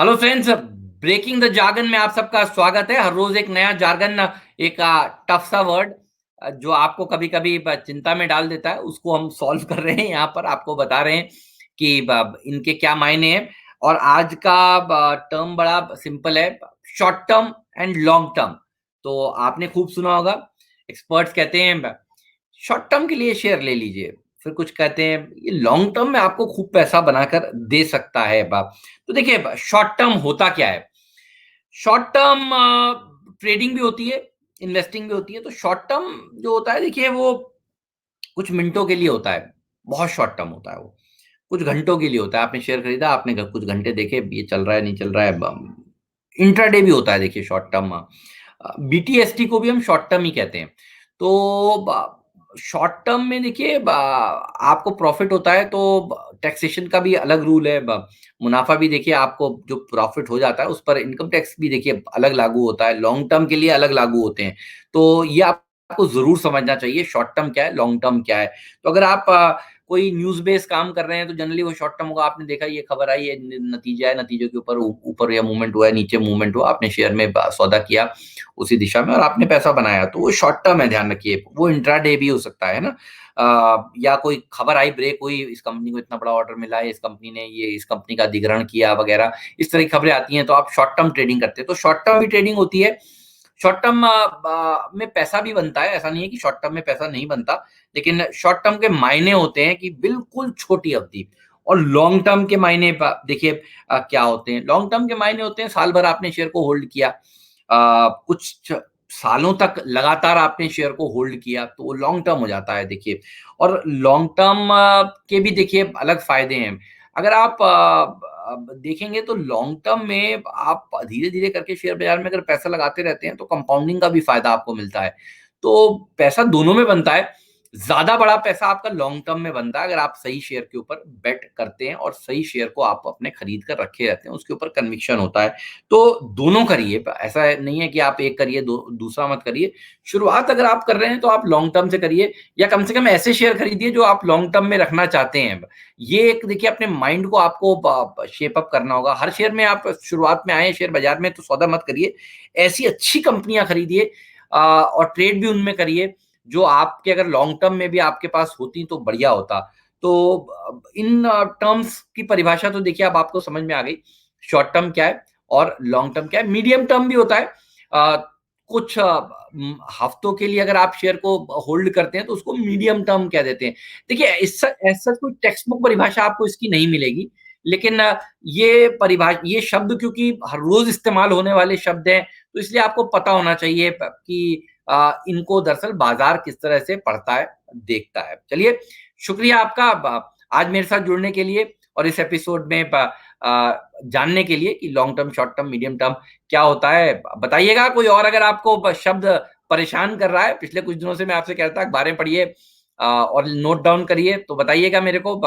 Hello friends, breaking the jargon में आप सबका स्वागत है। हर रोज एक नया जार्गन, एक टफ सा वर्ड जो आपको कभी कभी चिंता में डाल देता है, उसको हम सॉल्व कर रहे हैं। यहाँ पर आपको बता रहे हैं कि इनके क्या मायने हैं। और आज का टर्म बड़ा सिंपल है, short term and long term. तो आपने खूब सुना होगा, एक्सपर्ट्स कहते हैं शॉर्ट टर्म के लिए शेयर ले लीजिए, फिर कुछ कहते हैं ये लॉन्ग टर्म में आपको खूब पैसा बनाकर दे सकता है बाप। तो देखिए, शॉर्ट टर्म होता क्या है। शॉर्ट टर्म ट्रेडिंग भी होती है, इन्वेस्टिंग भी होती है। तो शॉर्ट टर्म जो होता है, देखिए वो कुछ मिनटों के लिए होता है, बहुत शॉर्ट टर्म होता है वो। कुछ घंटों के लिए होता है, आपने शेयर खरीदा, आपने कुछ घंटे देखे ये चल रहा है नहीं चल रहा है। इंट्राडे भी होता है देखिए शॉर्ट टर्म। बीटीएसटी को भी हम शॉर्ट टर्म ही कहते हैं। तो शॉर्ट टर्म में देखिए आपको प्रॉफिट होता है तो टैक्सेशन का भी अलग रूल है। मुनाफा भी देखिए, आपको जो प्रॉफिट हो जाता है उस पर इनकम टैक्स भी देखिए अलग लागू होता है, लॉन्ग टर्म के लिए अलग लागू होते हैं। तो ये आपको जरूर समझना चाहिए, शॉर्ट टर्म क्या है, लॉन्ग टर्म क्या है। तो अगर आप कोई न्यूज बेस्ड काम कर रहे हैं तो जनरली वो शॉर्ट टर्म होगा। आपने देखा ये खबर आई है, नतीजा है, नतीजों के ऊपर ऊपर या मूवमेंट हुआ है, नीचे मूवमेंट हुआ, आपने शेयर में सौदा किया उसी दिशा में और आपने पैसा बनाया, तो वो शॉर्ट टर्म है, ध्यान रखिए। वो इंट्राडे भी हो सकता है ना। या कोई खबर आई, ब्रेक हुई, इस कंपनी को इतना बड़ा ऑर्डर मिला है, इस कंपनी ने ये इस कंपनी का अधिग्रहण किया वगैरह, इस तरह की खबरें आती हैं, तो आप शॉर्ट टर्म ट्रेडिंग करते हैं। तो शॉर्ट टर्म भी ट्रेडिंग होती है। शॉर्ट टर्म में पैसा भी बनता है, ऐसा नहीं है कि शॉर्ट टर्म में पैसा नहीं बनता, लेकिन शॉर्ट टर्म के मायने होते हैं कि बिल्कुल छोटी अवधि। और लॉन्ग टर्म के मायने देखिए क्या होते हैं। लॉन्ग टर्म के मायने होते हैं साल भर आपने शेयर को होल्ड किया, कुछ सालों तक लगातार आपने शेयर को होल्ड किया, तो वो लॉन्ग टर्म हो जाता है देखिए। और लॉन्ग टर्म के भी देखिए अलग फायदे हैं। अगर आप देखेंगे तो लॉन्ग टर्म में आप धीरे धीरे करके शेयर बाजार में अगर पैसा लगाते रहते हैं तो कंपाउंडिंग का भी फायदा आपको मिलता है। तो पैसा दोनों में बनता है। ज्यादा बड़ा पैसा आपका लॉन्ग टर्म में बनता है अगर आप सही शेयर के ऊपर बेट करते हैं और सही शेयर को आप अपने खरीद कर रखे रहते हैं, उसके ऊपर कन्विक्शन होता है। तो दोनों करिए, ऐसा नहीं है कि आप एक करिए दूसरा मत करिए। शुरुआत अगर आप कर रहे हैं तो आप लॉन्ग टर्म से करिए, या कम से कम ऐसे शेयर खरीदिए जो आप लॉन्ग टर्म में रखना चाहते हैं। ये एक देखिए, अपने माइंड को आपको शेप अप करना होगा। हर शेयर में आप शुरुआत में आए शेयर बाजार में तो सौदा मत करिए, ऐसी अच्छी कंपनियां खरीदिए और ट्रेड भी उनमें करिए जो आपके अगर लॉन्ग टर्म में भी आपके पास होती तो बढ़िया होता। तो इन टर्म्स की परिभाषा तो देखिए अब आपको समझ में आ गई, शॉर्ट टर्म क्या है और लॉन्ग टर्म क्या है। मीडियम टर्म भी होता है, अ, कुछ हफ्तों के लिए अगर आप शेयर को होल्ड करते हैं तो उसको मीडियम टर्म कह देते हैं। देखिए इससे ऐसा कोई टेक्स्ट बुक परिभाषा आपको इसकी नहीं मिलेगी, लेकिन ये शब्द क्योंकि हर रोज इस्तेमाल होने वाले शब्द हैं, तो इसलिए आपको पता होना चाहिए कि इनको दरअसल बाजार किस तरह से पढ़ता है, देखता है। चलिए, शुक्रिया आपका आज मेरे साथ जुड़ने के लिए और इस एपिसोड में जानने के लिए कि long term, short term, medium term क्या होता है। बताइएगा कोई और अगर आपको शब्द परेशान कर रहा है, पिछले कुछ दिनों से मैं आपसे कहता अखबारें पढ़िए और नोट डाउन करिए, तो बताइएगा मेरे को।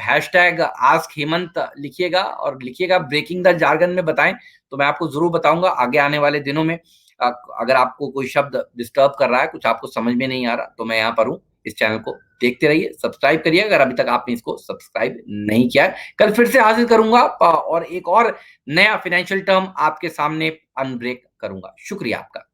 हैशटैग आस्क हेमंत लिखिएगा और लिखिएगा ब्रेकिंग द जार्गन में बताएं, तो मैं आपको जरूर बताऊंगा आगे आने वाले दिनों में। अगर आपको कोई शब्द डिस्टर्ब कर रहा है, कुछ आपको समझ में नहीं आ रहा, तो मैं यहाँ पर हूँ। इस चैनल को देखते रहिए, सब्सक्राइब करिए अगर अभी तक आपने इसको सब्सक्राइब नहीं किया है। कल फिर से हाजिर करूंगा और एक और नया फाइनेंशियल टर्म आपके सामने अनब्रेक करूंगा। शुक्रिया आपका।